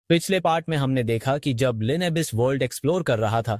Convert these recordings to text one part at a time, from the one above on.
पिछले पार्ट में हमने देखा कि जब लिन एबिस वर्ल्ड एक्सप्लोर कर रहा था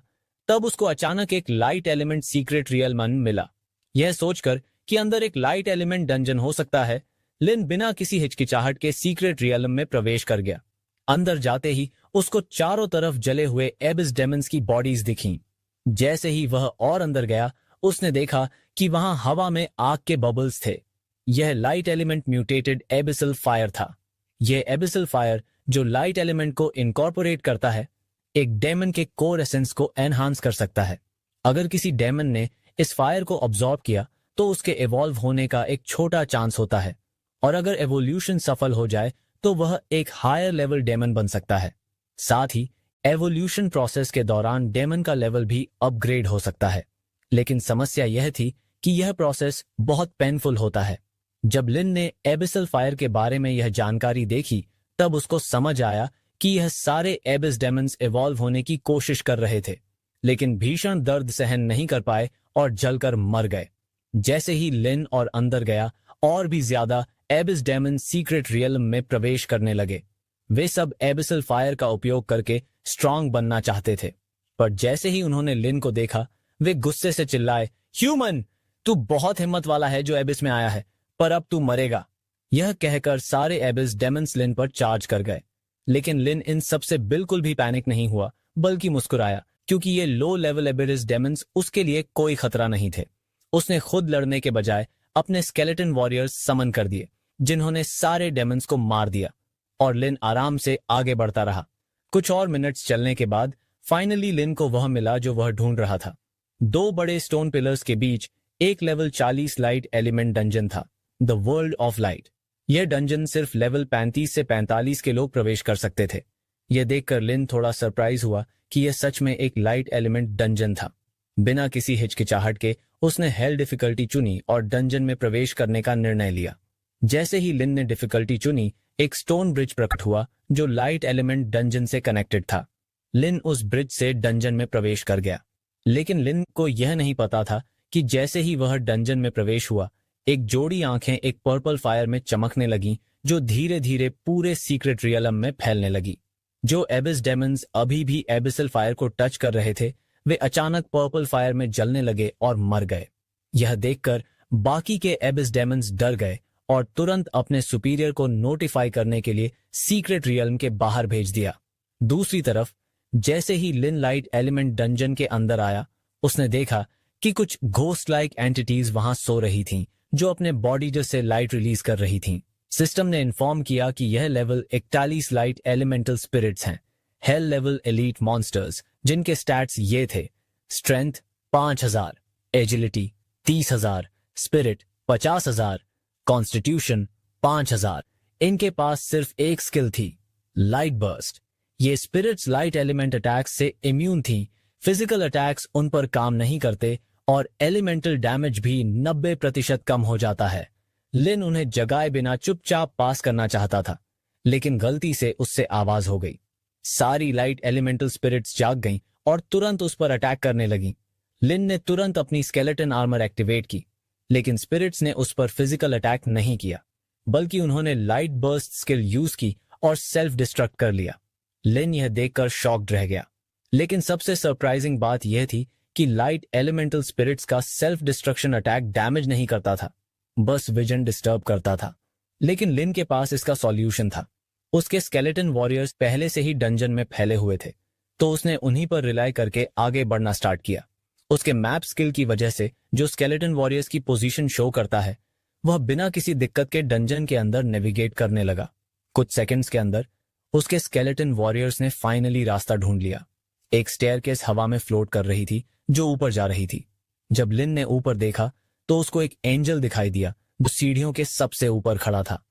तब उसको अचानक एक लाइट एलिमेंट सीक्रेट रियलम मिला। यह सोचकर कि अंदर एक लाइट एलिमेंट डंजन हो सकता है, लिन बिना किसी हिचकिचाहट के सीक्रेट रियलम में प्रवेश कर गया। अंदर जाते ही उसको चारों तरफ जले हुए एबिस डेमन्स की बॉडीज दिखीं। जैसे ही वह और अंदर गया उसने देखा कि वहां हवा में आग के बबल्स थे। यह light element mutated abyssal fire था। यह एबिसल फायर जो लाइट एलिमेंट को इनकॉर्पोरेट करता है, एक डेमन के कोर एसेंस को एनहांस कर सकता है। अगर किसी डेमन ने इस फायर को ऑब्जॉर्ब किया तो उसके इवॉल्व होने का एक छोटा चांस होता है, और अगर एवोल्यूशन सफल हो जाए तो वह एक हायर लेवल डेमन बन सकता है। साथ ही एवोल्यूशन प्रोसेस के दौरान डेमन का लेवल भी अपग्रेड हो सकता है। लेकिन समस्या यह थी कि यह प्रोसेस बहुत पेनफुल होता है। जब लिन ने एबिसल फायर के बारे में यह जानकारी देखी तब उसको समझ आया कि यह सारे एबिस डेमन्स इवॉल्व होने की कोशिश कर रहे थे, लेकिन भीषण दर्द सहन नहीं कर पाए और जलकर मर गए। जैसे ही लिन और अंदर गया, और भी ज्यादा एबिस डेमन सीक्रेट रियलम में प्रवेश करने लगे। वे सब एबिसल फायर का उपयोग करके स्ट्रांग बनना चाहते थे, पर जैसे ही उन्होंने लिन को देखा वे गुस्से से चिल्लाए, ह्यूमन, तू बहुत हिम्मत वाला है जो एबिस में आया है, पर अब तू मरेगा। यह कहकर सारे एबिस डेमन्स लिन पर चार्ज कर गए, लेकिन लिन इन सबसे बिल्कुल भी पैनिक नहीं हुआ, बल्कि मुस्कुराया, क्योंकि ये लो लेवल एबिस डेमन्स उसके लिए कोई खतरा नहीं थे। उसने खुद लड़ने के बजाय अपने स्केलेटन वॉरियर्स समन कर दिए, जिन्होंने सारे डेमन्स को मार दिया, और लिन आराम से आगे बढ़ता रहा। कुछ और मिनट्स चलने के बाद फाइनली लिन को वह मिला जो वह ढूंढ रहा था। 2 बड़े स्टोन पिलर्स के बीच एक लेवल 40 लाइट एलिमेंट डंजन था, द वर्ल्ड ऑफ लाइट। यह डंजन सिर्फ लेवल 35 से 45 के लोग प्रवेश कर सकते थे। यह देखकर लिन थोड़ा सरप्राइज हुआ कि यह सच में एक लाइट एलिमेंट डंजन था। बिना किसी हिचकिचाहट के उसने हेल डिफिकल्टी चुनी और डंजन में प्रवेश करने का निर्णय लिया। जैसे ही लिन ने डिफिकल्टी चुनी, एक स्टोन ब्रिज प्रकट हुआ जो लाइट एलिमेंट डंजन से कनेक्टेड था। लिन उस ब्रिज से डंजन में प्रवेश कर गया, लेकिन लिन को यह नहीं पता था कि जैसे ही वह डंजन में प्रवेश हुआ, एक जोड़ी आंखें एक पर्पल फायर में चमकने लगीं, जो धीरे धीरे पूरे सीक्रेट रियलम में फैलने लगी। जो एबिस डेमन्स अभी भी एबिसल फायर को टच कर रहे थे, वे अचानक पर्पल फायर में जलने लगे और मर गए। यह देखकर बाकी के एबिस डेमन्स डर गए और तुरंत अपने सुपीरियर को नोटिफाई करने के लिए सीक्रेट रियल्म के बाहर भेज दिया। दूसरी तरफ जैसे ही लिन लाइट एलिमेंट डंजन के अंदर आया, उसने देखा कि कुछ घोस्ट लाइक एंटिटीज वहां सो रही थीं, जो अपने बॉडी से लाइट रिलीज कर रही थीं। सिस्टम ने इन्फॉर्म किया कि यह लेवल 41 लाइट एलिमेंटल स्पिरिट्स हैं, हेल लेवल एलीट मॉन्स्टर्स, जिनके स्टैट्स ये थे: स्ट्रेंथ 5000, एजिलिटी 30,000, स्पिरिट 50,000, कॉन्स्टिट्यूशन 5000। इनके पास सिर्फ एक स्किल थी, लाइट बर्स्ट। ये स्पिरिट्स लाइट एलिमेंट अटैक्स से इम्यून थी, फिजिकल अटैक्स उन पर काम नहीं करते और एलिमेंटल डैमेज भी 90% कम हो जाता है। लिन उन्हें जगाए बिना चुपचाप पास करना चाहता था, लेकिन गलती से उससे आवाज हो गई। सारी लाइट एलिमेंटल स्पिरिट्स जाग गईं और तुरंत उस पर अटैक करने लगीं। लिन ने तुरंत अपनी स्केलेटन आर्मर एक्टिवेट की, लेकिन स्पिरिट्स ने उस पर फिजिकल अटैक नहीं किया, बल्कि उन्होंने लाइट बर्स्ट स्किल यूज की और सेल्फ डिस्ट्रक्ट कर लिया। लिन यह देखकर शॉक्ड रह गया, लेकिन सबसे सरप्राइजिंग बात यह थी कि लाइट एलिमेंटल स्पिरिट्स का सेल्फ डिस्ट्रक्शन अटैक डैमेज नहीं करता था, बस विजन डिस्टर्ब करता था। लेकिन लिन के पास इसका सॉल्यूशन था। उसके स्केलेटन वॉरियर्स पहले से ही डंजन में फैले हुए थे, तो उसने उन्हीं पर रिलाई करके आगे बढ़ना स्टार्ट किया। उसके मैप स्किल की वजह से जो स्केलेटन वॉरियर्स की पोजीशन शो करता है, वह बिना किसी दिक्कत के डंजन के अंदर नेविगेट करने लगा। कुछ सेकंड्स के अंदर उसके स्केलेटन वॉरियर्स ने फाइनली रास्ता ढूंढ लिया। एक स्टेयरकेस हवा में फ्लोट कर रही थी जो ऊपर जा रही थी। जब लिन ने ऊपर देखा तो उसको एक एंजल दिखाई दिया जो सीढ़ियों के सबसे ऊपर खड़ा था।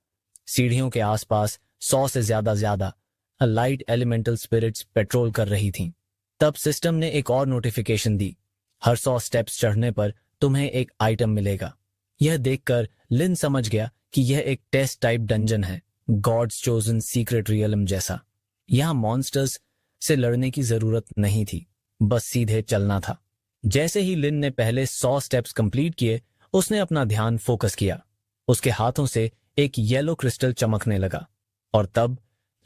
सीढ़ियों के आसपास 100 से ज्यादा लाइट एलिमेंटल स्पिरिट्स पेट्रोल कर रही थीं। तब सिस्टम ने एक और नोटिफिकेशन दी, हर 100 स्टेप्स चढ़ने पर तुम्हें एक आइटम मिलेगा। यह देखकर लिन समझ गया कि यह एक टेस्ट टाइप डंजन है, गॉड्स चोजन सीक्रेट रियलम जैसा। यहां मॉन्स्टर्स से लड़ने की जरूरत नहीं थी, बस सीधे चलना था। जैसे ही लिन ने पहले 100 स्टेप्स कंप्लीट किए, उसने अपना ध्यान फोकस किया। उसके हाथों से एक येलो क्रिस्टल चमकने लगा, और तब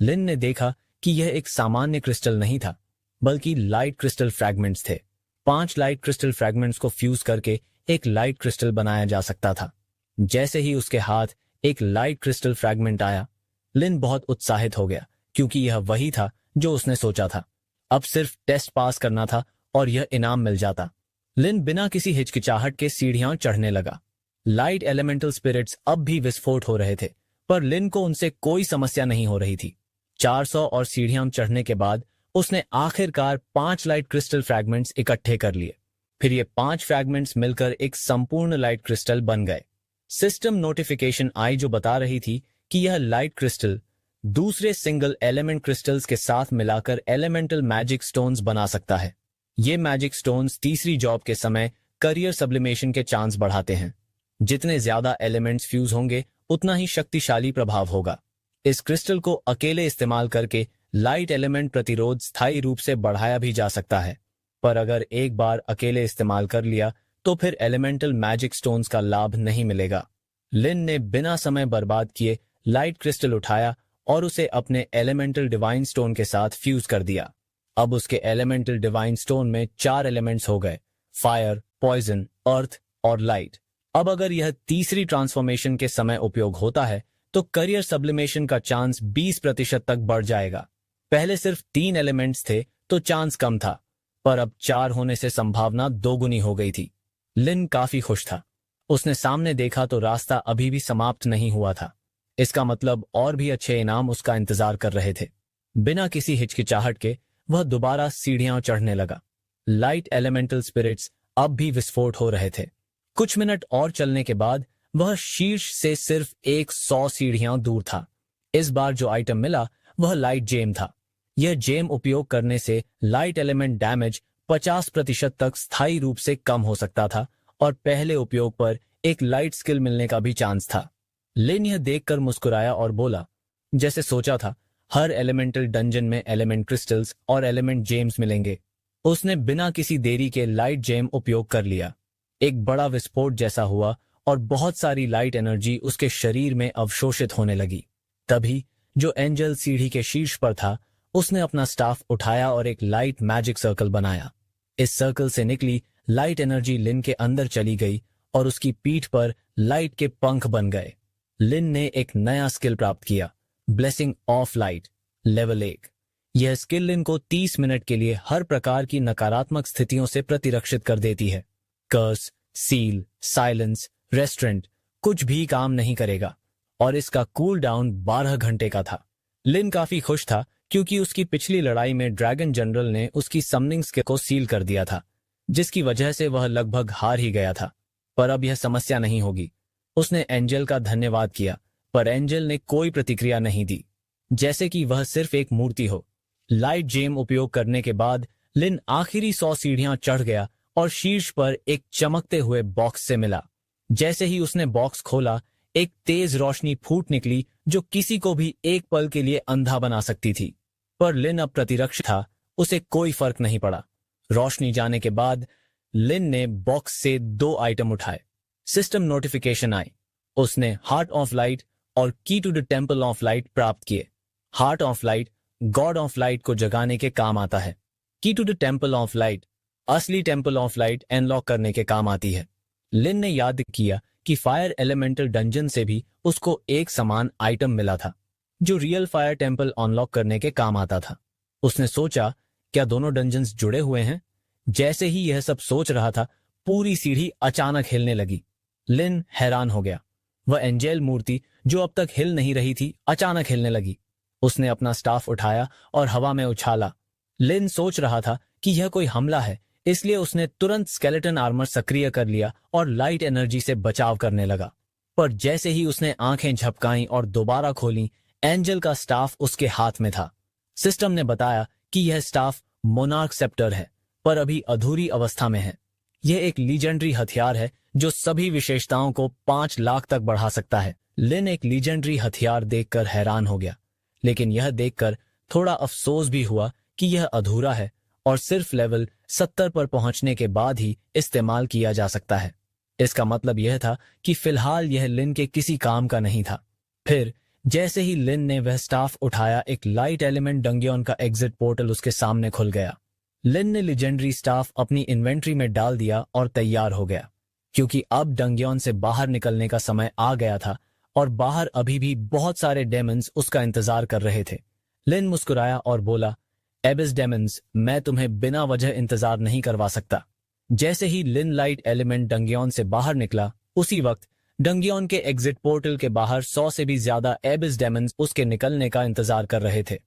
लिन ने देखा कि यह एक सामान्य क्रिस्टल नहीं था, बल्कि लाइट क्रिस्टल फ्रैगमेंट्स थे। 5 लाइट क्रिस्टल फ्रैगमेंट्स को फ्यूज करके एक लाइट क्रिस्टल बनाया जा सकता था। जैसे ही उसके हाथ एक लाइट क्रिस्टल फ्रैगमेंट आया, लिन बहुत उत्साहित हो गया, क्योंकि यह वही था जो उसने सोचा था। अब सिर्फ टेस्ट पास करना था और यह इनाम मिल जाता। लिन बिना किसी हिचकिचाहट के सीढ़ियां चढ़ने लगा। लाइट एलिमेंटल स्पिरिट्स अब भी विस्फोट हो रहे थे, पर लिन को उनसे कोई समस्या नहीं हो रही थी। 400 और सीढ़ियां चढ़ने के बाद उसने आखिरकार 5 लाइट क्रिस्टल फ्रैगमेंट्स इकट्ठे कर लिए। फिर ये 5 फ्रैगमेंट्स मिलकर एक संपूर्ण लाइट क्रिस्टल बन गए। सिस्टम नोटिफिकेशन आई जो बता रही थी कि यह लाइट क्रिस्टल दूसरे सिंगल एलिमेंट क्रिस्टल्स के साथ मिलाकर एलिमेंटल मैजिक स्टोन्स बना सकता है। ये मैजिक स्टोन्स तीसरी जॉब के समय करियर सब्लिमेशन के चांस बढ़ाते हैं। जितने ज्यादा एलिमेंट्स फ्यूज होंगे, उतना ही शक्तिशाली प्रभाव होगा। इस क्रिस्टल को अकेले इस्तेमाल करके लाइट एलिमेंट प्रतिरोध स्थायी रूप से बढ़ाया भी जा सकता है, पर अगर एक बार अकेले इस्तेमाल कर लिया तो फिर एलिमेंटल मैजिक स्टोन्स का लाभ नहीं मिलेगा। लिन ने बिना समय बर्बाद किए लाइट क्रिस्टल उठाया और उसे अपने एलिमेंटल डिवाइन स्टोन के साथ फ्यूज कर दिया। अब उसके एलिमेंटल डिवाइन स्टोन में 4 एलिमेंट्स हो गए, फायर, पॉइजन, अर्थ और लाइट। अब अगर यह तीसरी ट्रांसफॉर्मेशन के समय उपयोग होता है तो करियर सब्लिमेशन का चांस 20% तक बढ़ जाएगा। पहले सिर्फ 3 एलिमेंट्स थे तो चांस कम था, पर अब 4 होने से संभावना दोगुनी हो गई थी। लिन काफी खुश था। उसने सामने देखा तो रास्ता अभी भी समाप्त नहीं हुआ था। इसका मतलब और भी अच्छे इनाम उसका इंतजार कर रहे थे। बिना किसी हिचकिचाहट के वह दोबारा सीढ़ियां चढ़ने लगा। लाइट एलिमेंटल स्पिरिट्स अब भी विस्फोट हो रहे थे। कुछ मिनट और चलने के बाद वह शीर्ष से सिर्फ 100 सीढ़ियां दूर था। इस बार जो आइटम मिला वह लाइट जेम था। यह जेम उपयोग करने से लाइट एलिमेंट डैमेज 50% तक स्थायी रूप से कम हो सकता था और पहले उपयोग पर एक लाइट स्किल मिलने का भी चांस था। लिन यह देखकर मुस्कुराया और बोला, जैसे सोचा था, हर एलिमेंटल डंजन में एलिमेंट क्रिस्टल्स और एलिमेंट जेम्स मिलेंगे। उसने बिना किसी देरी के लाइट जेम उपयोग कर लिया। एक बड़ा विस्फोट जैसा हुआ और बहुत सारी लाइट एनर्जी उसके शरीर में अवशोषित होने लगी। तभी जो एंजल सीढ़ी के शीर्ष पर था, उसने अपना स्टाफ उठाया और एक लाइट मैजिक सर्कल बनाया। इस सर्कल से निकली लाइट एनर्जी लिन के अंदर चली गई और उसकी पीठ पर लाइट के पंख बन गए। लिन ने एक नया स्किल प्राप्त किया, ब्लेसिंग ऑफ लाइट, लेवल 1। यह स्किल लिन को 30 मिनट के लिए हर प्रकार की नकारात्मक स्थितियों से प्रतिरक्षित कर देती है। कर्स, सील, साइलेंस, रेस्टोरेंट कुछ भी काम नहीं करेगा और इसका कूल डाउन 12 घंटे का था। लिन काफी खुश था क्योंकि उसकी पिछली लड़ाई में ड्रैगन जनरल ने उसकी समनिंग स्किल को सील कर दिया था, जिसकी वजह से वह लगभग हार ही गया था। पर अब यह समस्या नहीं होगी। उसने एंजल का धन्यवाद किया, पर एंजल ने कोई प्रतिक्रिया नहीं दी, जैसे कि वह सिर्फ एक मूर्ति हो। लाइट जेम उपयोग करने के बाद लिन आखिरी 100 सीढ़ियां चढ़ गया और शीर्ष पर एक चमकते हुए बॉक्स से मिला। जैसे ही उसने बॉक्स खोला, एक तेज रोशनी फूट निकली जो किसी को भी एक पल के लिए अंधा बना सकती थी। पर लिन अब प्रतिरक्षित था, उसे कोई फर्क नहीं पड़ा। रोशनी जाने के बाद लिन ने बॉक्स से 2 आइटम उठाए। सिस्टम नोटिफिकेशन आई। उसने हार्ट ऑफ लाइट और key to the temple of light प्राप्त किए। Heart of light god of light को जगाने के काम आता है। Key to the temple of light असली टेम्पल ऑफ लाइट अनलॉक करने के काम आती है। लिन ने याद किया कि फायर एलिमेंटल डंजन से भी उसको एक समान आइटम मिला था, जो रियल फायर टेम्पल अनलॉक करने के काम आता था। उसने सोचा, क्या दोनों डंजन्स जुड़े हुए हैं? जैसे ही यह सब सोच रहा था, पूरी सीढ़ी अचानक हिलने लगी। लिन हैरान हो गया। वह एंजेल मूर्ति जो अब तक हिल नहीं रही थी, अचानक हिलने लगी। उसने अपना स्टाफ उठाया और हवा में उछाला। लिन सोच रहा था कि यह कोई हमला है, इसलिए उसने तुरंत स्केलेटन आर्मर सक्रिय कर लिया और लाइट एनर्जी से बचाव करने लगा। पर जैसे ही उसने आंखें झपकाईं और दोबारा खोलीं, एंजल का स्टाफ उसके हाथ में था। सिस्टम ने बताया कि यह स्टाफ मोनार्क सेप्टर है, पर अभी अधूरी अवस्था में है। यह एक लीजेंडरी हथियार है जो सभी विशेषताओं को 5 लाख तक बढ़ा सकता है। लिन एक लीजेंडरी हथियार देखकर हैरान हो गया, लेकिन यह देखकर थोड़ा अफसोस भी हुआ कि यह अधूरा है और सिर्फ लेवल 70 पर पहुंचने के बाद ही इस्तेमाल किया जा सकता है। इसका मतलब यह था कि फिलहाल यह लिन के किसी काम का नहीं था। फिर जैसे ही लिन ने वह स्टाफ उठाया, एक लाइट एलिमेंट डंगियोन का एग्जिट पोर्टल उसके सामने खुल गया। लिन ने लेजेंडरी स्टाफ अपनी इन्वेंट्री में डाल दिया और तैयार हो गया, क्योंकि अब डंगियोन से बाहर निकलने का समय आ गया था और बाहर अभी भी बहुत सारे डेमन्स उसका इंतजार कर रहे थे। लिन मुस्कुराया और बोला, एबिस डेमन्स, मैं तुम्हें बिना वजह इंतजार नहीं करवा सकता। जैसे ही लिन लाइट एलिमेंट डंगियोन से बाहर निकला, उसी वक्त डंगियोन के एग्जिट पोर्टल के बाहर 100 से भी ज्यादा एबिस डेमन्स उसके निकलने का इंतजार कर रहे थे।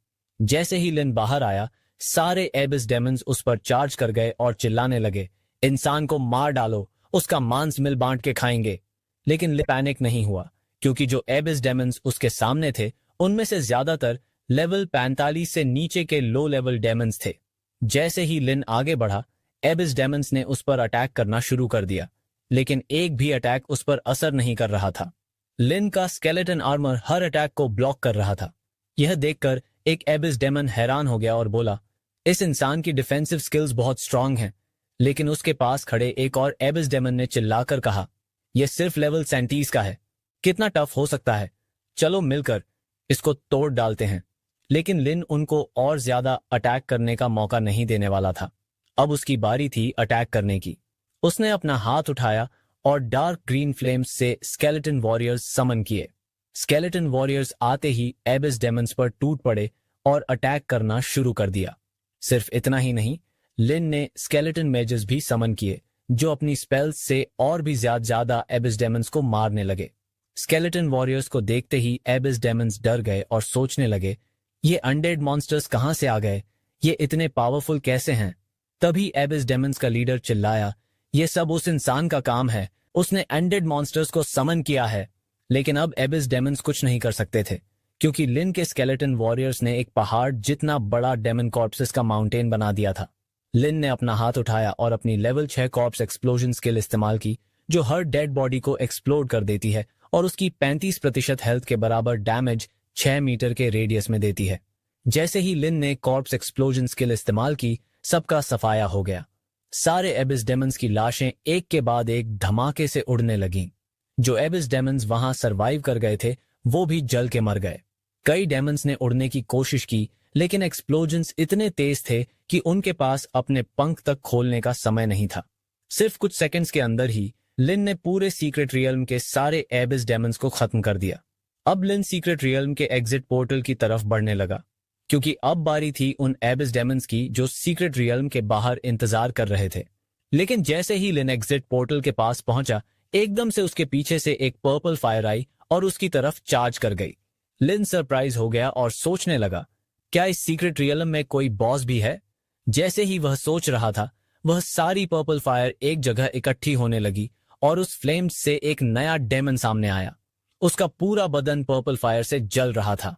जैसे ही लिन बाहर आया, सारे एबिस डेमन्स उस पर चार्ज कर गए और चिल्लाने लगे, इंसान को मार डालो, उसका मांस मिल बांट के खाएंगे। लेकिन लिन पैनिक नहीं हुआ, क्योंकि जो एबिस डेमन्स उसके सामने थे उनमें से ज्यादातर लेवल 45 से नीचे के लो लेवल डेमन्स थे। जैसे ही लिन आगे बढ़ा, एबिस डेमन्स ने उस पर अटैक करना शुरू कर दिया, लेकिन एक भी अटैक उस पर असर नहीं कर रहा था। लिन का स्केलेटन आर्मर हर अटैक को ब्लॉक कर रहा था। यह देखकर एक एबिस डेमन हैरान हो गया और बोला, इस इंसान की डिफेंसिव स्किल्स बहुत स्ट्रांग हैं। लेकिन उसके पास खड़े एक और एबिस डेमन ने चिल्लाकर कहा, यह सिर्फ लेवल 37 का है, कितना टफ हो सकता है, चलो मिलकर इसको तोड़ डालते हैं। लेकिन लिन उनको और ज्यादा अटैक करने का मौका नहीं देने वाला था। अब उसकी बारी थी अटैक करने की। उसने अपना हाथ उठाया और डार्क ग्रीन फ्लेम्स से स्केलेटन वॉरियर्स समन किए। स्केलेटन वॉरियर्स आते ही एबिस डेमन्स पर टूट पड़े और अटैक करना शुरू कर दिया। सिर्फ इतना ही नहीं, लिन ने स्केलेटन मेजेस भी समन किए, जो अपनी स्पेल्स से और भी ज्यादा एबिस डेमन्स को मारने लगे। स्केलेटन वॉरियर्स को देखते ही एबिस डेमन्स डर गए और सोचने लगे, ये अनडेड मॉन्स्टर्स कहां से आ गए, ये इतने पावरफुल कैसे हैं। तभी एबिस डेमन्स का लीडर चिल्लाया, ये सब उस इंसान का काम है, उसने अनडेड मॉन्स्टर्स को समन किया है। लेकिन अब एबिस डेमन्स कुछ नहीं कर सकते थे, क्योंकि लिन के स्केलेटन वॉरियर्स ने एक पहाड़ जितना बड़ा डेमन कॉर्प्सेस का माउंटेन बना दिया था। लिन ने अपना हाथ उठाया और अपनी लेवल 6 कॉर्प्स एक्सप्लोजन स्किल इस्तेमाल की, जो हर डेड बॉडी को एक्सप्लोड कर देती है और उसकी 35% हेल्थ के बराबर डैमेज 6 मीटर के रेडियस में देती है। जैसे ही लिन ने कॉर्प्स एक्सप्लोजन स्किल इस्तेमाल की, सबका सफाया हो गया। सारे एबिस डेमन्स की लाशें एक के बाद एक धमाके से उड़ने लगीं। जो एबिस डेमन्स वहां सरवाइव कर गए थे, वो भी जल के मर गए। कई डेमन्स ने उड़ने की कोशिश की, लेकिन एक्सप्लोजन्स इतने तेज थे कि उनके पास अपने पंख तक खोलने का समय नहीं था। सिर्फ कुछ सेकंड्स के अंदर ही लिन ने पूरे सीक्रेट रियल्म के सारे एबिस डेमन्स को खत्म कर दिया। अब लिन सीक्रेट रियल्म के एग्जिट पोर्टल की तरफ बढ़ने लगा, क्योंकि अब बारी थी उन एबिस डेमन्स की जो सीक्रेट रियल्म के बाहर इंतजार कर रहे थे। लेकिन जैसे ही लिन एग्जिट पोर्टल के पास पहुंचा, एकदम से उसके पीछे से एक पर्पल फायर आई और उसकी तरफ चार्ज कर गई। लिन सरप्राइज हो गया और सोचने लगा, क्या इस सीक्रेट रियल्म में कोई बॉस भी है। जैसे ही वह सोच रहा था, वह सारी पर्पल फायर एक जगह इकट्ठी होने लगी और उस फ्लेम से एक नया डेमन सामने आया। उसका पूरा बदन पर्पल फायर से जल रहा था।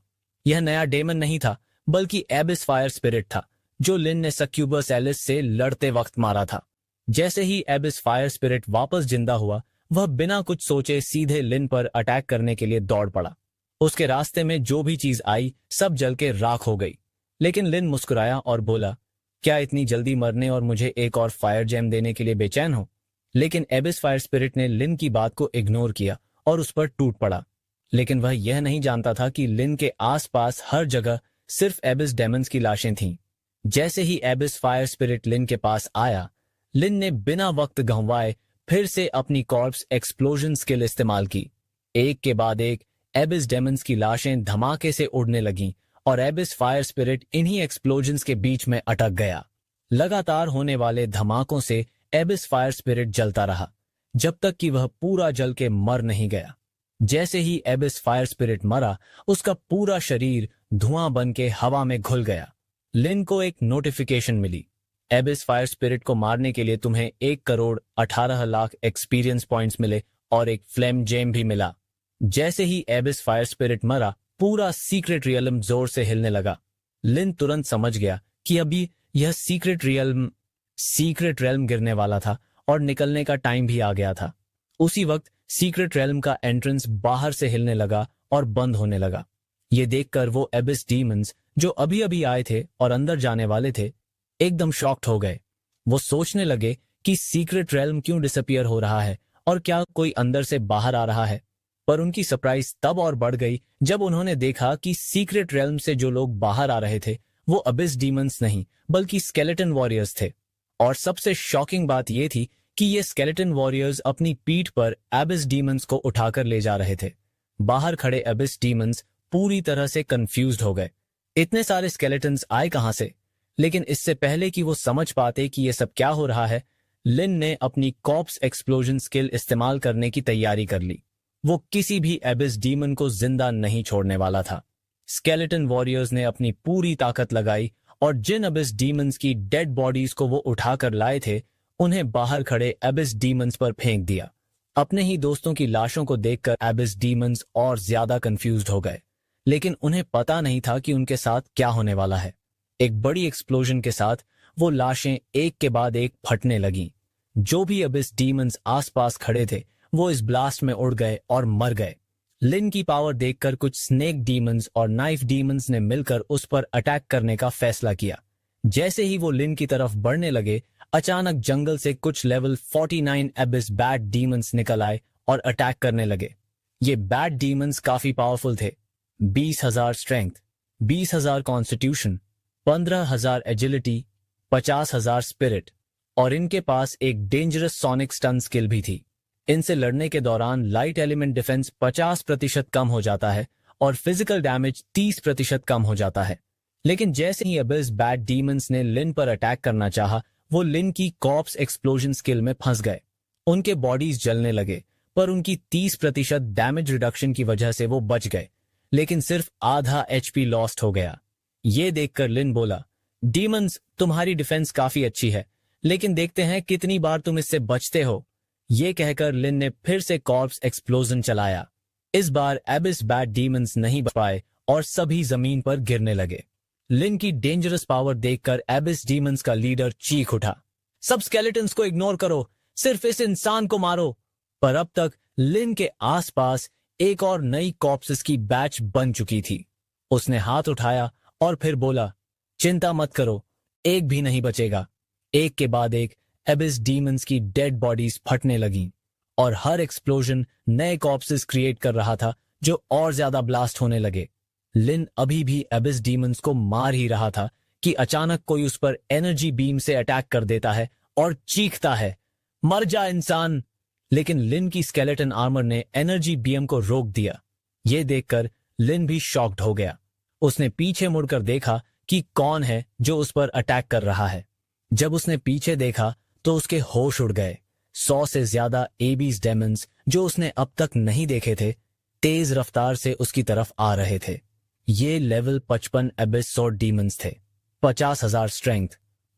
यह नया डेमन नहीं था, बल्कि एबिस फायर स्पिरिट था, जो लिन ने सक्यूबस एलिस से लड़ते वक्त मारा था। जैसे ही एबिस फायर स्पिरिट वापस जिंदा हुआ, वह बिना कुछ सोचे सीधे लिन पर अटैक करने के लिए दौड़ पड़ा। उसके रास्ते में जो भी चीज आई, सब जल के राख हो गई। लेकिन लिन मुस्कुराया और बोला, क्या इतनी जल्दी मरने और मुझे एक और फायर जेम देने के लिए बेचैन हो। लेकिन एबिस फायर स्पिरिट ने लिन की बात को इग्नोर किया और उस पर टूट पड़ा। लेकिन वह यह नहीं जानता था कि लिन के आसपास हर जगह सिर्फ एबिस डेमन्स की लाशें थीं। जैसे ही एबिस फायर स्पिरिट लिन के पास आया, लिन ने बिना वक्त गंवाए फिर से अपनी कॉर्प्स एक्सप्लोजन स्किल इस्तेमाल की। एक के बाद एक एबिस डेमन्स की लाशें धमाके से उड़ने लगीं और एबिस फायर स्पिरिट इन्हीं एक्सप्लोजन्स के बीच में अटक गया। लगातार होने वाले धमाकों से एबिस फायर स्पिरिट जलता रहा, जब तक कि वह पूरा जल के मर नहीं गया। जैसे ही एबिस फायर स्पिरिट मरा, उसका पूरा शरीर धुआं बन के हवा में घुल गया। लिन को एक नोटिफिकेशन मिली, एबिस फायर स्पिरिट को मारने के लिए तुम्हें 1,18,00,000 एक्सपीरियंस पॉइंट्स मिले और एक फ्लेम जेम भी मिला। जैसे ही एबिस फायर स्पिरिट मरा, पूरा सीक्रेट रियल्म जोर से हिलने लगा। लिन तुरंत समझ गया कि अभी यह सीक्रेट रियल्म गिरने वाला था और निकलने का टाइम भी आ गया था। उसी वक्त सीक्रेट रियल्म का एंट्रेंस बाहर से हिलने लगा और बंद होने लगा। ये देखकर वो एबिस डीमंस जो अभी अभी आए थे और अंदर जाने वाले थे, एकदम शॉक्ड हो गए। वो सोचने लगे कि सीक्रेट रियल्म क्यों डिसअपियर हो रहा है और क्या कोई अंदर से बाहर आ रहा है। पर उनकी सरप्राइज तब और बढ़ गई जब उन्होंने देखा कि सीक्रेट रेल्म से जो लोग बाहर आ रहे थे वो अबिस डीमंस नहीं बल्कि स्केलेटन वॉरियर्स थे। और सबसे शॉकिंग बात यह थी कि ये स्केलेटन वॉरियर्स अपनी पीठ पर एबिस डीमंस को उठाकर ले जा रहे थे। बाहर खड़े एबिस डीमंस पूरी तरह से कंफ्यूज्ड हो गए। इतने सारे स्केलेटन्स आए कहां से? लेकिन इससे पहले कि वो समझ पाते कि ये सब क्या हो रहा है, लिन ने अपनी कॉर्प्स एक्सप्लोजन स्किल इस्तेमाल करने की तैयारी कर ली। वो किसी भी एबिस डीमन को जिंदा नहीं छोड़ने वाला था। स्केलेटन वॉरियर्स ने अपनी पूरी ताकत लगाई और जिन एबिस डीमंस की डेड बॉडीज को वो उठाकर लाए थे उन्हें बाहर खड़े एबिस डीमंस पर फेंक दिया। अपने ही दोस्तों की लाशों को देखकर एबिस डीमंस और ज्यादा कंफ्यूज्ड हो गए, लेकिन उन्हें पता नहीं था कि उनके साथ क्या होने वाला है। एक बड़ी एक्सप्लोजन के साथ वो लाशें एक के बाद एक फटने लगीं। जो भी एबिस डीमंस आसपास खड़े थे वो इस ब्लास्ट में उड़ गए और मर गए। लिन की पावर देखकर कुछ स्नेक डीमंस और नाइफ डीमंस ने मिलकर उस पर अटैक करने का फैसला किया। जैसे ही वो लिन की तरफ बढ़ने लगे, अचानक जंगल से कुछ लेवल 49 एबिस बैड डीमंस निकल आए और अटैक करने लगे। ये बैड डीमंस काफी पावरफुल थे। 20,000 स्ट्रेंथ, 20,000 कॉन्स्टिट्यूशन, 15,000 एजिलिटी, 50,000 स्पिरिट और इनके पास एक डेंजरस सोनिक स्टन स्किल भी थी। इनसे लड़ने के दौरान लाइट एलिमेंट डिफेंस 50% कम हो जाता है और फिजिकल डैमेज 30% कम हो जाता है। लेकिन जैसे ही अबिस बैड डीमंस ने लिन पर अटैक करना चाहा, वो लिन की कॉर्प्स एक्सप्लोजन स्किल में फंस गए। उनके बॉडीज जलने लगे, पर उनकी 30% डैमेज रिडक्शन की वजह से वो बच गए, लेकिन सिर्फ आधा एचपी लॉस्ट हो गया। ये देखकर लिन बोला, डीमंस, तुम्हारी डिफेंस काफी अच्छी है, लेकिन देखते हैं कितनी बार तुम इससे बचते हो। ये कहकर लिन ने फिर से कॉर्प्स एक्सप्लोजन चलाया। इस बार एबिस बैड डीमंस नहीं बच पाए और सभी जमीन पर गिरने लगे। लिन की डेंजरस पावर देखकर एबिस डीमंस का लीडर चीख उठा, सब स्केलेटन्स को इग्नोर करो, सिर्फ इस इंसान को मारो। पर अब तक लिन के आसपास एक और नई कॉर्प्सेस की बैच बन चुकी थी। उसने हाथ उठाया और फिर बोला, चिंता मत करो, एक भी नहीं बचेगा। एक के बाद एक एबिस डीमंस की डेड बॉडीज फटने लगीं और हर एक्सप्लोजन नए कॉर्प्सेस क्रिएट कर रहा था जो और ज्यादा ब्लास्ट होने लगे। लिन अभी भी एबिस डीमंस को मार ही रहा था कि अचानक कोई उस पर एनर्जी बीम से अटैक कर देता है और चीखता है, मर जा इंसान। लेकिन लिन की स्केलेटन आर्मर ने एनर्जी बीम को रोक दिया। यह देखकर लिन भी शॉक्ड हो गया। उसने पीछे मुड़कर देखा कि कौन है जो उस पर अटैक कर रहा है। जब उसने पीछे देखा तो उसके होश उड़ गए। 100 से ज्यादा एबीज डेमन्स जो उसने अब तक नहीं देखे थे, तेज रफ्तार से उसकी तरफ आ रहे थे। ये लेवल 55 एबिस सॉर्ड डीमंस थे। 50,000 स्ट्रेंथ,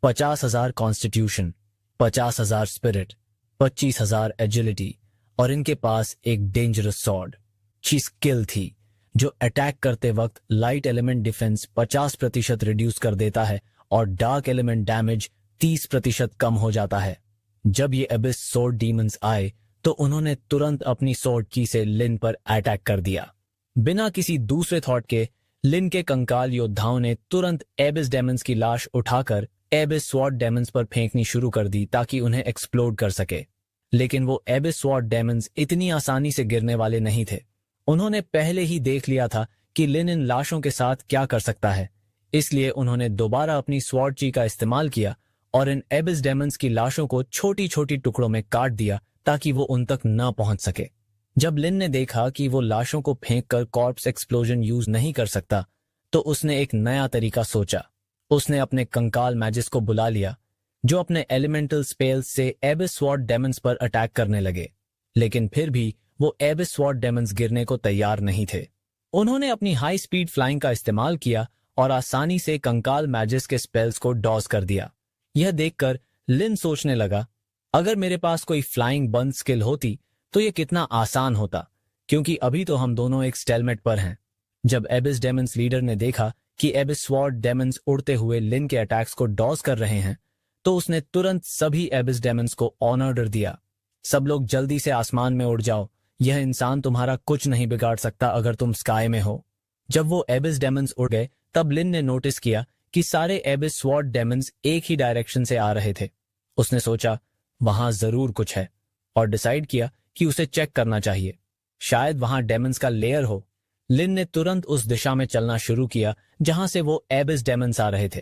50,000 कॉन्स्टिट्यूशन, 50,000 स्पिरिट, 25,000 एजिलिटी और इनके पास एक डेंजरस सॉर्ड। अच्छी स्किल थी जो अटैक करते वक्त लाइट एलिमेंट डिफेंस 50% रिड्यूस कर देता है और डार्क एलिमेंट डैमेज 30% कम हो जाता है। जब ये एबिस सॉर्ड डीमंस आए तो उन्होंने तुरंत अपनी सॉर्ड की से लिन पर अटैक कर दिया। बिना किसी दूसरे थॉट के लिन के कंकाल योद्धाओं ने तुरंत एबिस डेमन्स की लाश उठाकर एबिस स्वॉर्ड डेमन्स पर फेंकनी शुरू कर दी ताकि उन्हें एक्सप्लोड कर सके। लेकिन वो एबिस स्वॉर्ड डेमन्स इतनी आसानी से गिरने वाले नहीं थे। उन्होंने पहले ही देख लिया था कि लिन इन लाशों के साथ क्या कर सकता है, इसलिए उन्होंने दोबारा अपनी स्वॉर्ड ची का इस्तेमाल किया और इन एबिस डेमन्स की लाशों को छोटी छोटी टुकड़ों में काट दिया ताकि वो उन तक न पहुंच सके। जब लिन ने देखा कि वो लाशों को फेंककर कॉर्प्स एक्सप्लोजन यूज नहीं कर सकता, तो उसने एक नया तरीका सोचा। उसने अपने कंकाल मैजिस को बुला लिया जो अपने एलिमेंटल स्पेल्स से एबिस स्वॉर्ड डेमन्स पर अटैक करने लगे। लेकिन फिर भी वो एबिस स्वॉर्ड डेमन्स गिरने को तैयार नहीं थे। उन्होंने अपनी हाई स्पीड फ्लाइंग का इस्तेमाल किया और आसानी से कंकाल मैजिस के स्पेल्स को डॉज कर दिया। यह देखकर लिन सोचने लगा, अगर मेरे पास कोई फ्लाइंग बंद स्किल होती तो यह कितना आसान होता, क्योंकि अभी तो हम दोनों एक स्टेलमेट पर हैं। जब एबिस डेमन्स लीडर ने देखा कि एबिस स्वॉर्ड डेमन्स उड़ते हुए लिन के अटैक्स को डॉज कर रहे हैं, तो उसने तुरंत सभी एबिस डेमन्स को ऑन ऑर्डर दिया, सब लोग जल्दी से आसमान में उड़ जाओ, यह इंसान तुम्हारा कुछ नहीं बिगाड़ सकता अगर तुम स्काई में हो। जब वो एबिस डेमन्स उड़ गए तब लिन ने नोटिस किया कि सारे एबिस स्वॉर्ड डेमन्स एक ही डायरेक्शन से आ रहे थे। उसने सोचा वहां जरूर कुछ है और डिसाइड किया कि उसे चेक करना चाहिए। शायद वहां डेमन्स का लेयर हो। लिन ने तुरंत उस दिशा में चलना शुरू किया जहां से वो एबिस डेमन्स आ रहे थे,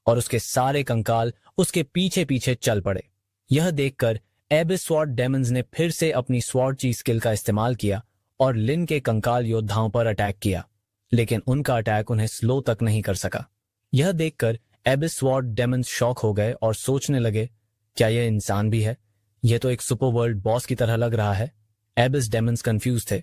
और उसके सारे कंकाल उसके पीछे पीछे चल पड़े। यह देखकर एबिस स्वॉर्ड डेमन्स ने फिर से अपनी स्वॉर्ड की स्किल का इस्तेमाल किया और लिन के कंकाल योद्धाओं पर अटैक किया, लेकिन उनका अटैक उन्हें स्लो तक नहीं कर सका। यह देखकर एबिस स्वॉर्ड डेमन्स शॉक हो गए और सोचने लगे, क्या यह इंसान भी है? यह तो एक सुपर वर्ल्ड बॉस की तरह लग रहा है। एबिस डेमन्स कंफ्यूज थे।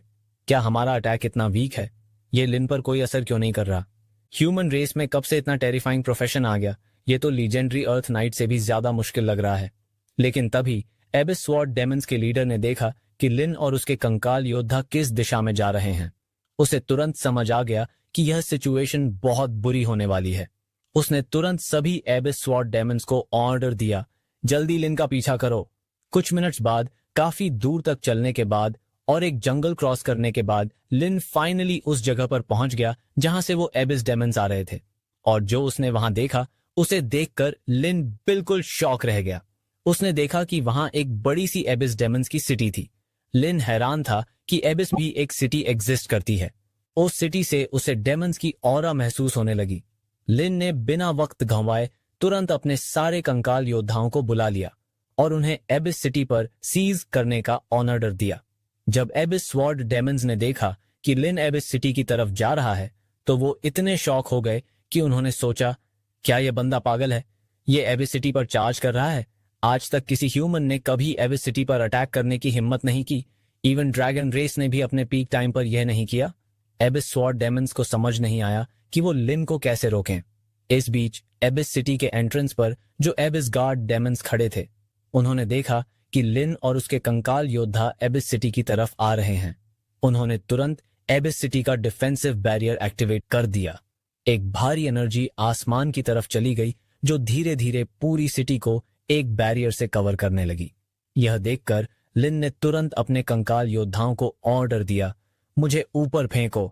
क्या हमारा अटैक इतना वीक है? ये लिन पर कोई असर क्यों नहीं कर रहा? ह्यूमन रेस में कब से इतना टेरिफाइंग प्रोफेशन आ गया? ये तो लीजेंडरी अर्थ नाइट से भी ज्यादा मुश्किल लग रहा है। लेकिन तभी एबिस स्वॉर्ड डेमन्स के लीडर ने देखा कि लिन और उसके कंकाल योद्धा किस दिशा में जा रहे हैं। उसे तुरंत समझ आ गया कि यह सिचुएशन बहुत बुरी होने वाली है। उसने तुरंत सभी एबिस स्वॉर्ड डेमन्स को ऑर्डर दिया, जल्दी लिन का पीछा करो। कुछ मिनट्स बाद, काफी दूर तक चलने के बाद और एक जंगल क्रॉस करने के बाद, लिन फाइनली उस जगह पर पहुंच गया जहां से वो एबिस डेमन्स आ रहे थे। और जो उसने वहां देखा, उसे देखकर लिन बिल्कुल शॉक रह गया। उसने देखा कि वहां एक बड़ी सी एबिस डेमन्स की सिटी थी। लिन हैरान था कि एबिस भी एक सिटी एग्जिस्ट करती है। उस सिटी से उसे डेमन्स की ऑरा महसूस होने लगी। लिन ने बिना वक्त गंवाए तुरंत अपने सारे कंकाल योद्धाओं को बुला लिया और उन्हें एबिस सिटी पर सीज करने का ऑर्डर दिया। जब एबिस स्वॉर्ड डेमन्स ने देखा कि लिन एबिस सिटी की तरफ जा रहा है, तो वो इतने शॉक हो गए कि उन्होंने सोचा, क्या यह बंदा पागल है? ये एबिस सिटी पर चार्ज कर रहा है। आज तक किसी ह्यूमन ने कभी एबिस सिटी पर अटैक करने की हिम्मत नहीं की। इवन ड्रैगन रेस ने भी अपने पीक टाइम पर यह नहीं किया। एबिस स्वॉर्ड डेमन्स को समझ नहीं आया कि वो लिन को कैसे रोकें। इस बीच एबिस सिटी के एंट्रेंस पर जो एबिस गार्ड डेमन्स खड़े थे, उन्होंने देखा कि लिन और उसके कंकाल योद्धा एबिस सिटी की तरफ आ रहे हैं। उन्होंने तुरंत एबिस सिटी का डिफेंसिव बैरियर एक्टिवेट कर दिया। एक भारी एनर्जी आसमान की तरफ चली गई जो धीरे धीरे पूरी सिटी को एक बैरियर से कवर करने लगी। यह देखकर लिन ने तुरंत अपने कंकाल योद्धाओं को ऑर्डर दिया, मुझे ऊपर फेंको।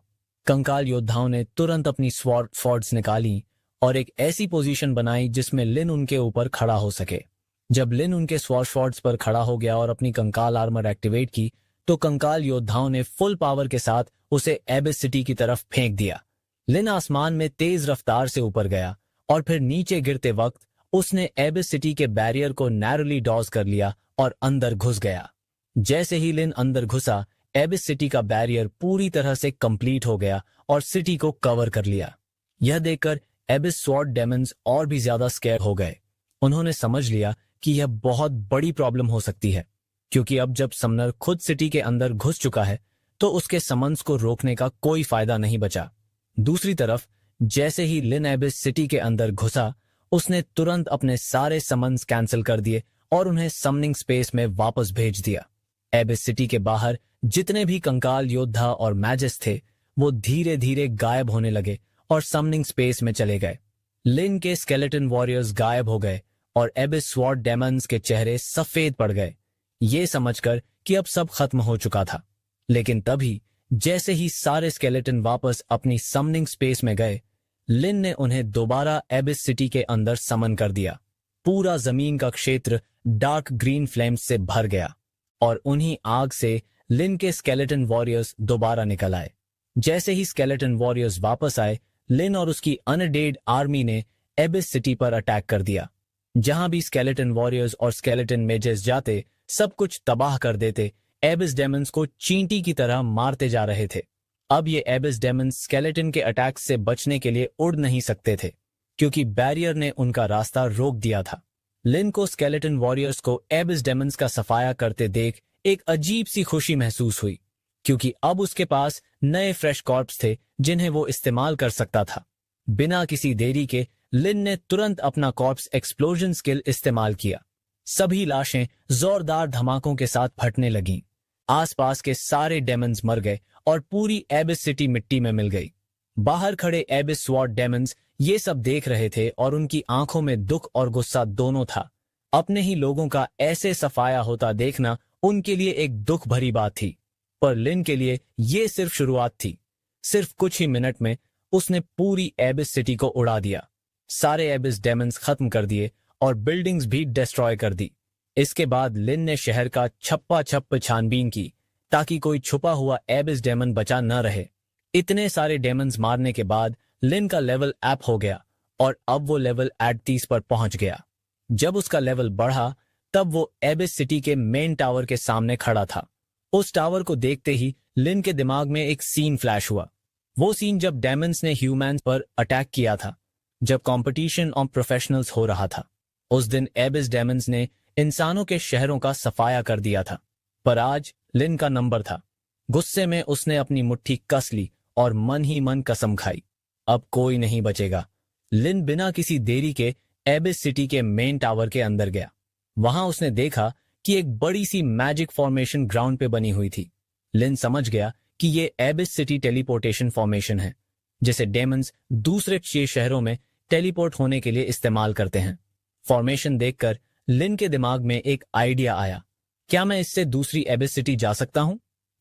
कंकाल योद्धाओं ने तुरंत अपनी स्वॉर्ड्स निकाली और एक ऐसी पोजीशन बनाई जिसमें लिन उनके ऊपर खड़ा हो सके। जब लिन उनके स्वॉर्ड्स पर खड़ा हो गया और अपनी कंकाल आर्मर एक्टिवेट की, तो कंकाल योद्धाओं ने फुल पावर के साथ उसे एबिस सिटी की तरफ फेंक दिया। लिन आसमान में तेज रफ्तार से ऊपर गया और फिर नीचे गिरते वक्त उसने एबिस सिटी के बैरियर को नैरोली डॉज कर लिया और अंदर घुस गया। जैसे ही लिन अंदर घुसा, एबिस सिटी का बैरियर पूरी तरह से कंप्लीट हो गया और सिटी को कवर कर लिया। यह देखकर एबिस स्वॉर्ड डेमन्स और भी ज्यादा स्कैर हो गए। उन्होंने समझ लिया कि यह बहुत बड़ी प्रॉब्लम हो सकती है, क्योंकि अब जब समनर खुद सिटी के अंदर घुस चुका है, तो उसके समन्स को रोकने का कोई फायदा नहीं बचा। दूसरी तरफ जैसे ही लिन एबिस सिटी के अंदर घुसा, उसने तुरंत अपने सारे समन्स कैंसिल कर दिए और उन्हें समनिंग स्पेस में वापस भेज दिया। एबिस सिटी के बाहर जितने भी कंकाल योद्धा और मैजिस थे, वो धीरे धीरे गायब होने लगे और समनिंग स्पेस में चले गए। लिन के स्केलेटन वॉरियर्स गायब हो गए और एबिस स्वॉर्ड डेमन्स के चेहरे सफेद पड़ गए, ये समझकर कि अब सब खत्म हो चुका था। लेकिन तभी जैसे ही सारे स्केलेटन वापस अपनी समनिंग स्पेस में गए, लिन ने उन्हें दोबारा एबिस सिटी के अंदर समन कर दिया। पूरा जमीन का क्षेत्र डार्क ग्रीन फ्लेम्स से भर गया और उन्हीं आग से लिन के स्केलेटन वॉरियर्स दोबारा निकल आए। जैसे ही स्केलेटन वॉरियर्स वापस आए, लिन और उसकी अनडेड आर्मी ने एबिस सिटी पर अटैक कर दिया। जहां भी स्केलेटन वॉरियर्स और स्केलेटन मेजेस जाते, सब कुछ तबाह कर देते। एबिस डेमन्स को चींटी की तरह मारते जा रहे थे। अब ये एबिस डेमन्स स्केलेटन के अटैक से बचने के लिए उड़ नहीं सकते थे, क्योंकि बैरियर ने उनका रास्ता रोक दिया था। लिन को स्केलेटन वॉरियर्स को एबिस डेमन्स का सफाया करते देख एक अजीब सी खुशी महसूस हुई, क्योंकि अब उसके पास नए फ्रेश कॉर्प्स थे जिन्हें वो इस्तेमाल कर सकता था। बिना किसी देरी के लिन ने तुरंत अपना कॉर्प्स एक्सप्लोजन स्किल इस्तेमाल किया। सभी लाशें जोरदार धमाकों के साथ फटने लगीं। आसपास के सारे डेमन्स मर गए और पूरी एबिस सिटी मिट्टी में मिल गई। बाहर खड़े एबिस स्वॉर्ड डेमन्स ये सब देख रहे थे और उनकी आंखों में दुख और गुस्सा दोनों था। अपने ही लोगों का ऐसे सफाया होता देखना उनके लिए एक दुख भरी बात थी, पर लिन के लिए ये सिर्फ शुरुआत थी। सिर्फ कुछ ही मिनट में उसने पूरी एबिस सिटी को उड़ा दिया। सारे एबिस डेमन्स खत्म कर दिए और बिल्डिंग्स भी डिस्ट्रॉय कर दी। इसके बाद लिन ने शहर का छप्पा छप्प छानबीन की। ताकि कोई छुपा हुआ एबिस डेमन बचा न रहे। इतने सारे डेमन्स मारने के बाद लिन का लेवल अप हो गया और अब वो लेवल 30 पर पहुंच गया। जब उसका लेवल बढ़ा तब वो एबिस सिटी के मेन टावर के सामने खड़ा था। उस टावर को देखते ही लिन के दिमाग में एक सीन फ्लैश हुआ। वो सीन जब डेमन्स ने ह्यूमंस पर अटैक किया था, जब कंपटीशन ऑन प्रोफेशनल्स हो रहा था। उस दिन एबिस डेमन्स ने इंसानों के शहरों का सफाया कर दिया था, पर आज लिन का नंबर था। गुस्से में उसने अपनी मुट्ठी कस ली और मन ही मन कसम खाई, अब कोई नहीं बचेगा। लिन बिना किसी देरी के एबिस सिटी के मेन टावर के अंदर गया। वहां उसने देखा कि एक बड़ी सी मैजिक फॉर्मेशन ग्राउंड पे बनी हुई थी। लिन समझ गया कि ये एबिस सिटी टेलीपोर्टेशन फॉर्मेशन है, जिसे डेमन्स दूसरे 6 शहरों में टेलीपोर्ट होने के लिए इस्तेमाल करते हैं। फॉर्मेशन देखकर लिन के दिमाग में एक आइडिया आया, क्या मैं इससे दूसरी एबिस सिटी जा सकता हूं?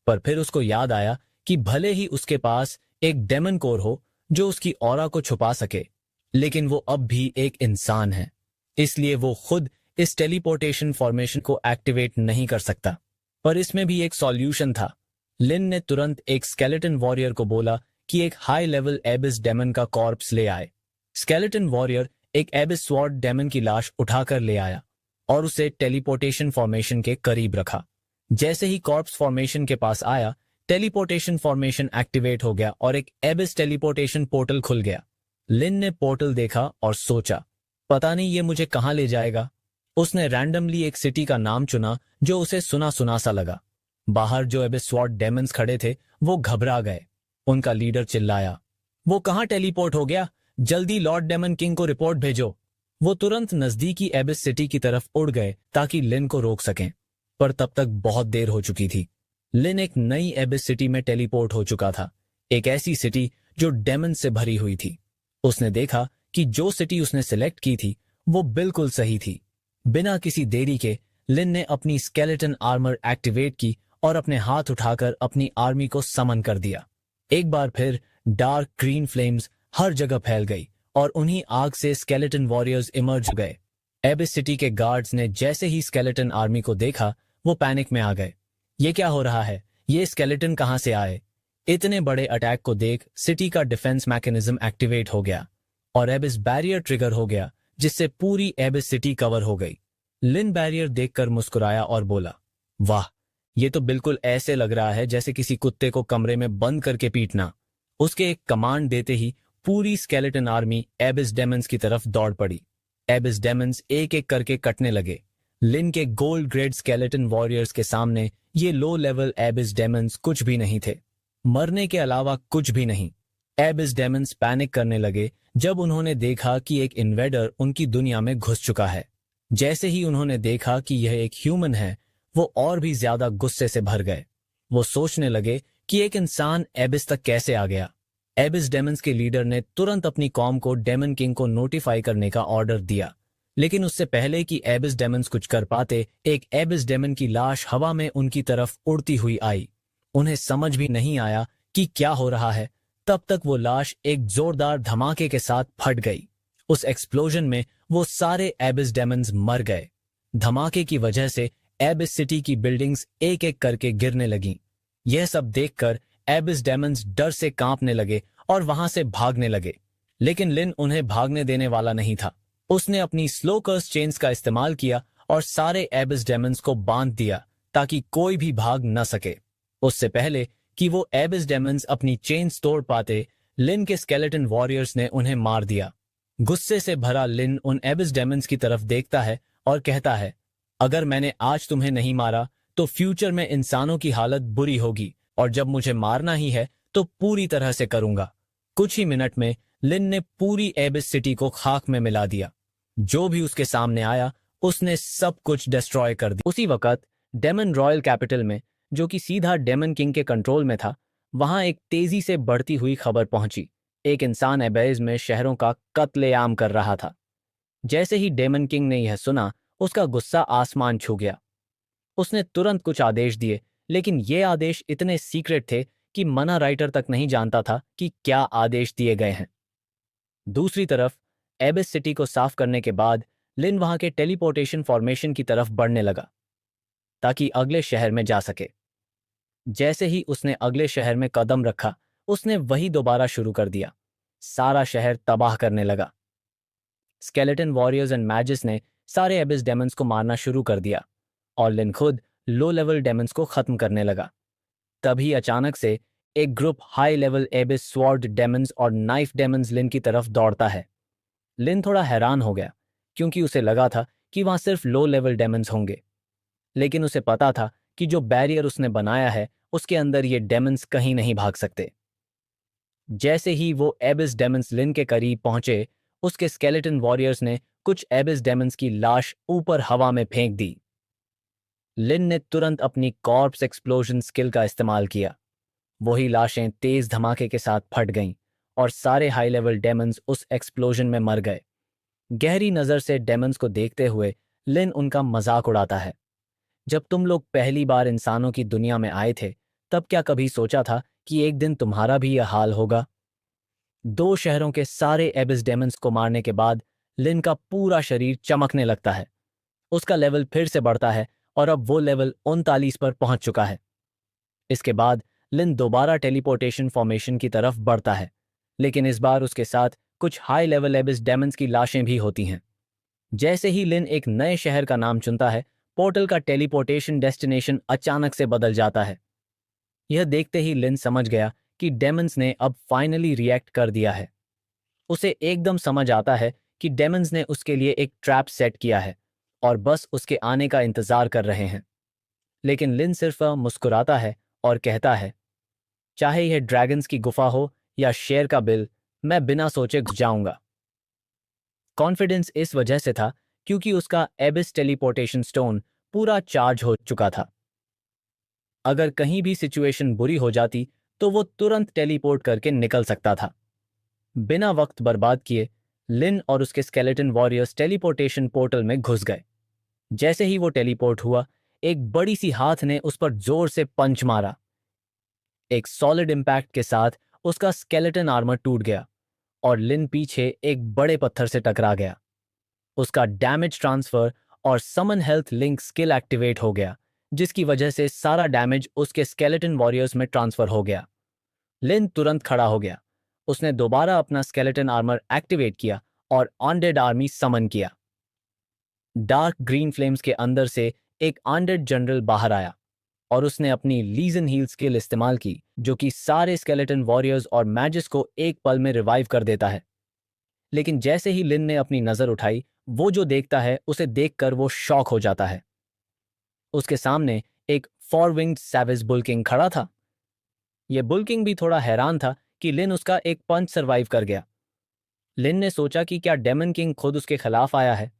पर फिर उसको याद आया कि भले ही उसके पास एक डेमन कोर हो जो उसकी ऑरा को छुपा सके, लेकिन वो अब भी एक इंसान है, इसलिए वो खुद इस टेलीपोर्टेशन फॉर्मेशन को एक्टिवेट नहीं कर सकता। पर इसमें भी एक सॉल्यूशन था। लिन ने तुरंत एक स्केलेटन वॉरियर को बोला कि एक हाई लेवल एबिस डेमन का कॉर्प्स ले आए। स्केलेटन वॉरियर एक एबिस स्वॉर्ड डेमन की लाश उठाकर ले आया और उसे टेलीपोर्टेशन फॉर्मेशन के करीब रखा। जैसे ही कॉर्प्स फॉर्मेशन के पास आया, टेलीपोर्टेशन फॉर्मेशन एक्टिवेट हो गया और एक एबिस टेलीपोर्टेशन पोर्टल खुल गया। लिन ने पोर्टल देखा और सोचा, पता नहीं ये मुझे कहां ले जाएगा। उसने रैंडमली एक सिटी का नाम चुना जो उसे सुना सुना सा लगा। बाहर जो एबिस स्वॉर्ड डेमन्स खड़े थे वो घबरा गए। उनका लीडर चिल्लाया, वो कहां टेलीपोर्ट हो गया? जल्दी लॉर्ड डेमन किंग को रिपोर्ट भेजो। वो तुरंत नजदीकी एबिस सिटी की तरफ उड़ गए ताकि लिन को रोक सकें, पर तब तक बहुत देर हो चुकी थी। लिन एक नई एबिस सिटी में टेलीपोर्ट हो चुका था, एक ऐसी सिटी जो डेमन से भरी हुई थी। उसने देखा कि जो सिटी उसने सिलेक्ट की थी वो बिल्कुल सही थी। बिना किसी देरी के लिन ने अपनी स्केलेटन आर्मर एक्टिवेट की और अपने हाथ उठाकर अपनी आर्मी को समन कर दिया। एक बार फिर डार्क ग्रीन फ्लेम्स हर जगह फैल गई और उन्हीं आग से स्केलेटन वॉरियर्स इमर्ज गए। एबिस सिटी के गार्ड्स ने जैसे ही स्केलेटन आर्मी को देखा वो पैनिक में आ गए। ये क्या हो रहा है? ये स्केलेटन कहां से आए? इतने बड़े अटैक को देख सिटी का डिफेंस मैकेनिज्म एक्टिवेट हो गया और एबिस बैरियर ट्रिगर हो गया, जिससे पूरी एबिस सिटी कवर हो गई। लिन बैरियर देखकर मुस्कुराया और बोला, वाह, ये तो बिल्कुल ऐसे लग रहा है जैसे किसी कुत्ते को कमरे में बंद करके पीटना। उसके एक कमांड देते ही पूरी स्केलेटन आर्मी एबिस डेमन्स की तरफ दौड़ पड़ी। एबिस डेमन्स एक एक करके कटने लगे। लिन के गोल्ड ग्रेड स्केलेटन वॉरियर्स के सामने ये लो लेवल एबिस डेमन्स कुछ भी नहीं थे, मरने के अलावा कुछ भी नहीं। एबिस डेमन्स पैनिक करने लगे जब उन्होंने देखा कि एक इन्वेडर उनकी दुनिया में घुस चुका है। जैसे ही उन्होंने देखा कि यह एक ह्यूमन है, वो और भी ज्यादा गुस्से से भर गए। वो सोचने लगे कि एक इंसान एबिस तक कैसे आ गया। एबिस डेमन्स के लीडर ने तुरंत अपनी कॉम को डेमन किंग को नोटिफाई करने का ऑर्डर दिया, लेकिन उससे पहले कि एबिस डेमन्स कुछ कर पाते, एक एबिस डेमन की लाश हवा में उनकी तरफ उड़ती हुई आई। उन्हें समझ भी नहीं आया कि क्या हो रहा है। तब तक वो लाश एक जोरदार धमाके के साथ फट गई। उस एक्सप्लोजन में वो सारे एबिस डेमन्स मर गए। धमाके की वजह से एबिस सिटी की बिल्डिंग्स एक एक करके गिरने लगीं। यह सब देखकर एबिस डेमन्स डर से कांपने लगे और वहां से भागने लगे, लेकिन लिन उन्हें भागने देने वाला नहीं था। उसने अपनी स्लो कर्स चेन्स का इस्तेमाल किया और सारे एबिस डेमन्स को बांध दिया ताकि कोई भी भाग न सके। उससे पहले कि वो एबिस डेमन्स अपनी चेन्स तोड़ पाते, लिन के स्केलेटन वॉरियर्स ने उन्हें मार दिया। गुस्से से भरा लिन उन एबिस डेमन्स की तरफ देखता है और कहता है, अगर मैंने आज तुम्हें नहीं मारा तो फ्यूचर में इंसानों की हालत बुरी होगी, और जब मुझे मारना ही है तो पूरी तरह से करूंगा। कुछ ही मिनट में लिन ने पूरी एबिस सिटी को खाक में मिला दिया। जो भी उसके सामने आया उसने सब कुछ डिस्ट्रॉय कर दिया। उसी वक्त डेमन रॉयल कैपिटल में, जो कि सीधा डेमन किंग के कंट्रोल में था, वहां एक तेजी से बढ़ती हुई खबर पहुंची। एक इंसान एबेज में शहरों का कत्लेआम कर रहा था। जैसे ही डेमन किंग ने यह सुना, उसका गुस्सा आसमान छू गया। उसने तुरंत कुछ आदेश दिए, लेकिन ये आदेश इतने सीक्रेट थे कि मना राइटर तक नहीं जानता था कि क्या आदेश दिए गए हैं। दूसरी तरफ एबिस सिटी को साफ करने के बाद लिन वहां के टेलीपोर्टेशन फॉर्मेशन की तरफ बढ़ने लगा ताकि अगले शहर में जा सके। जैसे ही उसने अगले शहर में कदम रखा, उसने वही दोबारा शुरू कर दिया। सारा शहर तबाह करने लगा। स्केलेटन वॉरियर्स एंड मैजिस ने सारे एबिस डेमन्स को मारना शुरू कर दिया और लिन खुद लो लेवल डेमन्स को खत्म करने लगा। तभी अचानक से एक group high level एबिस sword Demons और नाइफ डेमन्स लिन की तरफ दौड़ता है। लिन थोड़ा हैरान हो गया क्योंकि उसे लगा था कि वहां सिर्फ लो लेवल डेमन्स होंगे, लेकिन उसे पता था कि जो बैरियर उसने बनाया है उसके अंदर ये डेमन्स कहीं नहीं भाग सकते। जैसे ही वो एबिस डेमन्स लिन के करीब पहुंचे, उसके स्केलेटन वॉरियर्स ने कुछ एबिस डेमन्स की लाश ऊपर हवा में फेंक दी। लिन ने तुरंत अपनी कॉर्प्स एक्सप्लोजन स्किल का इस्तेमाल किया। वही लाशें तेज धमाके के साथ फट गईं और सारे हाई लेवल डेमन्स उस एक्सप्लोजन में मर गए। गहरी नजर से डेमन्स को देखते हुए लिन उनका मजाक उड़ाता है। जब तुम लोग पहली बार इंसानों की दुनिया में आए थे, तब क्या कभी सोचा था कि एक दिन तुम्हारा भी यह हाल होगा? 2 शहरों के सारे एबिस डेमन्स को मारने के बाद लिन का पूरा शरीर चमकने लगता है। उसका लेवल फिर से बढ़ता है और अब वो लेवल 39 पर पहुंच चुका है। इसके बाद लिन दोबारा टेलीपोर्टेशन फॉर्मेशन की तरफ बढ़ता है, लेकिन इस बार उसके साथ कुछ हाई लेवल एबिस डेमन्स की लाशें भी होती हैं। जैसे ही लिन एक नए शहर का नाम चुनता है, पोर्टल का टेलीपोर्टेशन डेस्टिनेशन अचानक से बदल जाता है। यह देखते ही लिन समझ गया कि डेमन्स ने अब फाइनली रिएक्ट कर दिया है। उसे एकदम समझ आता है कि डेमन्स ने उसके लिए एक ट्रैप सेट किया है और बस उसके आने का इंतजार कर रहे हैं। लेकिन लिन सिर्फ मुस्कुराता है और कहता है, चाहे यह ड्रैगन्स की गुफा हो या शेर का बिल, मैं बिना सोचे घुस जाऊंगा। कॉन्फिडेंस इस वजह से था क्योंकि उसका एबिस टेलीपोर्टेशन स्टोन पूरा चार्ज हो चुका था। अगर कहीं भी सिचुएशन बुरी हो जाती तो वो तुरंत टेलीपोर्ट करके निकल सकता था। बिना वक्त बर्बाद किए लिन और उसके स्केलेटन वॉरियर्स टेलीपोर्टेशन पोर्टल में घुस गए। जैसे ही वो टेलीपोर्ट हुआ, एक बड़ी सी हाथ ने उस पर जोर से पंच मारा। एक सॉलिड इंपैक्ट के साथ उसका स्केलेटन आर्मर टूट गया और लिन पीछे एक बड़े पत्थर से टकरा गया। उसका डैमेज ट्रांसफर और समन हेल्थ लिंक स्किल एक्टिवेट हो गया, जिसकी वजह से सारा डैमेज उसके स्केलेटन वॉरियर्स में ट्रांसफर हो गया। लिन तुरंत खड़ा हो गया। उसने दोबारा अपना स्केलेटन आर्मर एक्टिवेट किया और अनडेड आर्मी समन किया। डार्क ग्रीन फ्लेम्स के अंदर से एक अनडेड जनरल बाहर आया और उसने अपनी लीजन हील स्किल इस्तेमाल की, जो कि सारे स्केलेटन वॉरियर्स और मैजिस को एक पल में रिवाइव कर देता है। लेकिन जैसे ही लिन ने अपनी नजर उठाई, वो जो देखता है उसे देखकर वो शॉक हो जाता है। उसके सामने एक 4 विंग्ड सैवेज बुलकिंग खड़ा था। यह बुलकिंग भी थोड़ा हैरान था कि लिन उसका एक पंच सरवाइव कर गया। लिन ने सोचा कि क्या डेमन किंग खुद उसके खिलाफ आया है,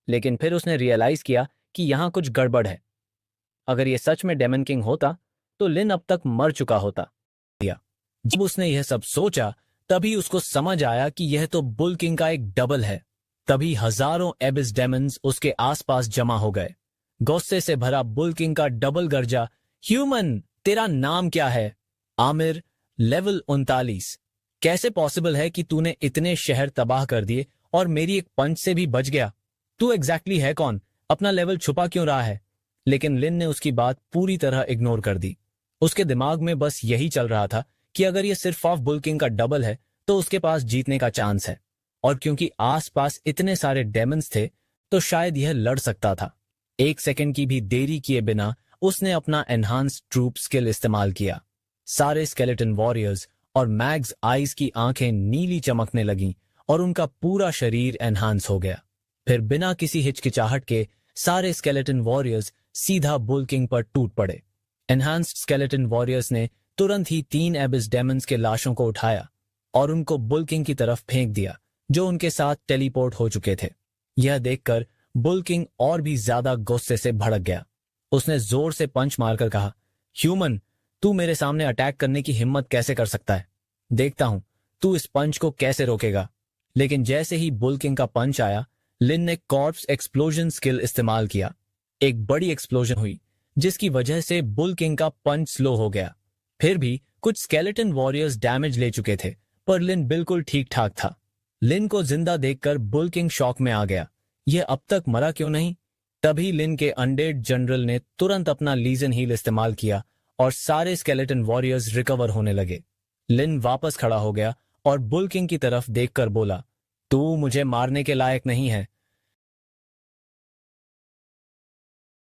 लेकिन फिर उसने रियलाइज किया कि यहां कुछ गड़बड़ है। अगर यह सच में डेमन किंग होता तो लिन अब तक मर चुका होता। जब उसने यह सब सोचा, तभी उसको समझ आया कि यह तो बुल किंग का एक डबल है। तभी हजारों एबिस डेमन्स उसके आसपास जमा हो गए। गुस्से से भरा बुल किंग का डबल गर्जा, ह्यूमन, तेरा नाम क्या है? आमिर, लेवल 39। कैसे पॉसिबल है कि तूने इतने शहर तबाह कर दिए और मेरी एक पंच से भी बच गया? तू एग्जैक्टली है कौन? अपना लेवल छुपा क्यों रहा है? लेकिन लिन ने उसकी बात पूरी तरह इग्नोर कर दी। उसके दिमाग में बस यही चल रहा था कि अगर ये सिर्फ ऑफ बुल किंग का डबल है तो उसके पास जीतने का चांस है, और क्योंकि आसपास इतने सारे डेमन्स थे तो शायद यह लड़ सकता था। 1 सेकंड की भी देरी किए बिना उसने अपना एनहांस ट्रूप स्किल इस्तेमाल किया। सारे स्केलेटन वॉरियर्स और मैग्स आइज की आंखें नीली चमकने लगीं और उनका पूरा शरीर एनहांस हो गया। फिर बिना किसी हिचकिचाहट के सारे स्केलेटन वॉरियर्स सीधा बुल किंग पर टूट पड़े। एनहांस्ड स्केलेटन वॉरियर्स ने तुरंत ही 3 एबिस डेमन्स के लाशों को उठाया और उनको बुल किंग की तरफ फेंक दिया, जो उनके साथ टेलीपोर्ट हो चुके थे। यह देखकर बुल किंग और भी ज्यादा गुस्से से भड़क गया। उसने जोर से पंच मारकर कहा, ह्यूमन, तू मेरे सामने अटैक करने की हिम्मत कैसे कर सकता है? देखता हूं तू इस पंच को कैसे रोकेगा। लेकिन जैसे ही बुल किंग का पंच आया, लिन ने कॉर्प्स एक्सप्लोजन स्किल इस्तेमाल किया। एक बड़ी एक्सप्लोजन हुई जिसकी वजह से बुल किंग का पंच स्लो हो गया। फिर भी कुछ स्केलेटन वॉरियर्स डैमेज ले चुके थे, पर लिन बिल्कुल ठीक ठाक था। लिन को जिंदा देखकर बुल किंग शॉक में आ गया। यह अब तक मरा क्यों नहीं? तभी लिन के अनडेड जनरल ने तुरंत अपना लीजन हील इस्तेमाल किया और सारे स्केलेटन वॉरियर्स रिकवर होने लगे। लिन वापस खड़ा हो गया और बुल किंग की तरफ देखकर बोला, तू मुझे मारने के लायक नहीं है,